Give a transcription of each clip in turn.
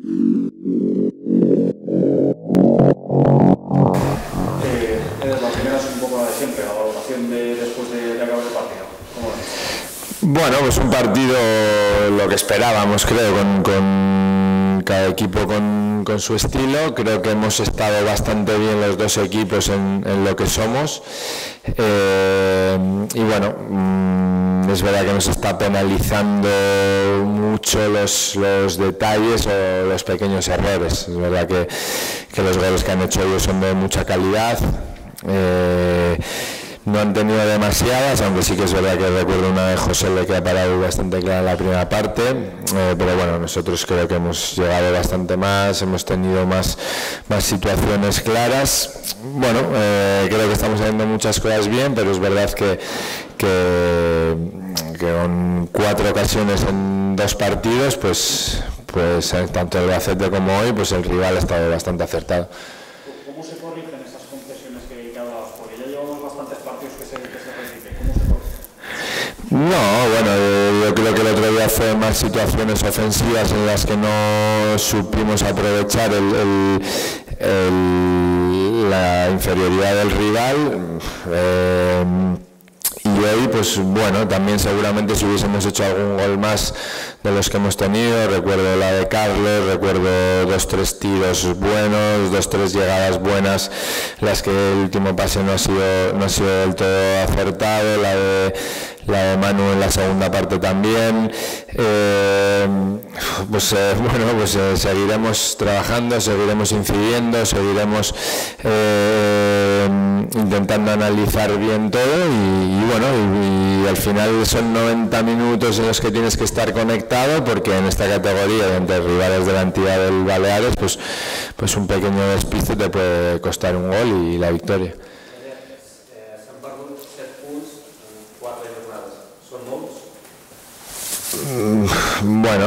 La primera es un poco la de siempre, la valoración después de acabar el partido. ¿Cómo ves? Bueno, pues un partido lo que esperábamos, creo, con cada equipo con su estilo. Creo que hemos estado bastante bien los dos equipos en lo que somos. Y bueno, es verdad que nos está penalizando mucho los detalles o los pequeños errores. Es verdad que los goles que han hecho ellos son de mucha calidad. No han tenido demasiadas, aunque sí que es verdad que recuerdo una de José Le que ha parado bastante clara en la primera parte, pero bueno, nosotros creo que hemos llegado bastante más, hemos tenido más situaciones claras. Bueno, creo que estamos haciendo muchas cosas bien, pero es verdad que con 4 ocasiones en 2 partidos, pues tanto el Albacete como hoy, pues el rival ha estado bastante acertado. ¿Cómo se corrigen esas concesiones que hablabas? Porque ya llevamos bastantes partidos que se repiten. ¿Cómo se corrigen? No, bueno, yo creo que el otro día fue más situaciones ofensivas en las que no supimos aprovechar la inferioridad del rival. Y hoy, pues bueno, también seguramente si hubiésemos hecho algún gol más de los que hemos tenido, recuerdo la de Carles, recuerdo 2-3 tiros buenos, 2-3 llegadas buenas, las que el último pase no ha sido del todo acertado, la de Manu en la segunda parte también. Seguiremos trabajando, seguiremos incidiendo, seguiremos intentando analizar bien todo y al final son 90 minutos en los que tienes que estar conectado, porque en esta categoría, entre rivales de la entidad del Baleares, pues un pequeño despiste te puede costar un gol y la victoria. Bueno,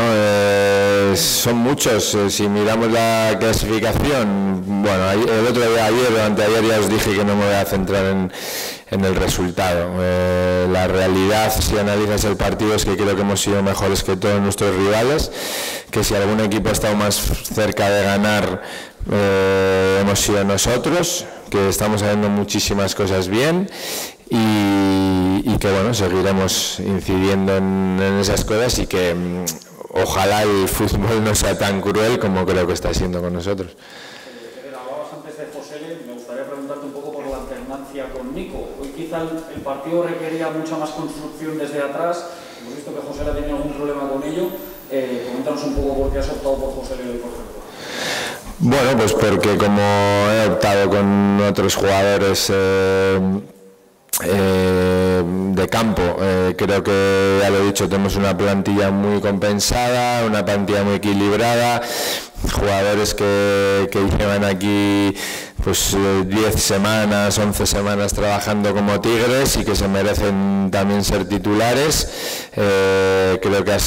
son muchos. Si miramos la clasificación, bueno, el otro día, ayer o anteayer, ya os dije que no me voy a centrar en el resultado. La realidad, si analizas el partido, es que creo que hemos sido mejores que todos nuestros rivales, que si algún equipo ha estado más cerca de ganar, hemos sido nosotros, que estamos haciendo muchísimas cosas bien y que bueno, seguiremos incidiendo en esas cosas y que ojalá el fútbol no sea tan cruel como creo que está siendo con nosotros. Hablabas antes de José Le, me gustaría preguntarte un poco por la alternancia con Nico. Hoy quizá el partido requería mucha más construcción desde atrás, hemos visto que José Le ha tenido algún problema con ello. Coméntanos un poco por qué has optado por José Le hoy, por ejemplo. Bueno, pues porque como he optado con otros jugadores de campo, creo que ya lo he dicho, tenemos una plantilla muy compensada, una plantilla muy equilibrada, jugadores que llevan aquí pues 10 semanas, 11 semanas trabajando como tigres y que se merecen también ser titulares. Creo que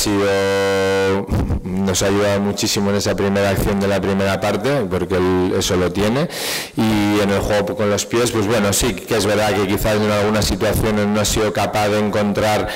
nos ha ayudado muchísimo en esa primera acción de la primera parte, porque él eso lo tiene, y en el juego con los pies, pues bueno, sí que es verdad que quizás en algunas situaciones no ha sido capaz de encontrar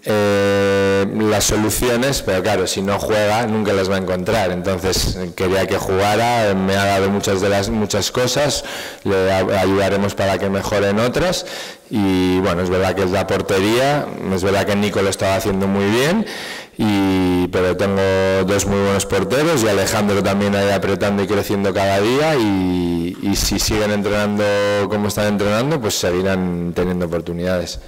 las soluciones, pero claro, si no juega nunca las va a encontrar. Entonces quería que jugara, me ha dado muchas cosas, le ayudaremos para que mejore en otras. Y bueno, es verdad que es la portería, es verdad que Nico lo estaba haciendo muy bien, pero tengo 2 muy buenos porteros y Alejandro también ahí apretando y creciendo cada día, y si siguen entrenando como están entrenando, pues seguirán teniendo oportunidades.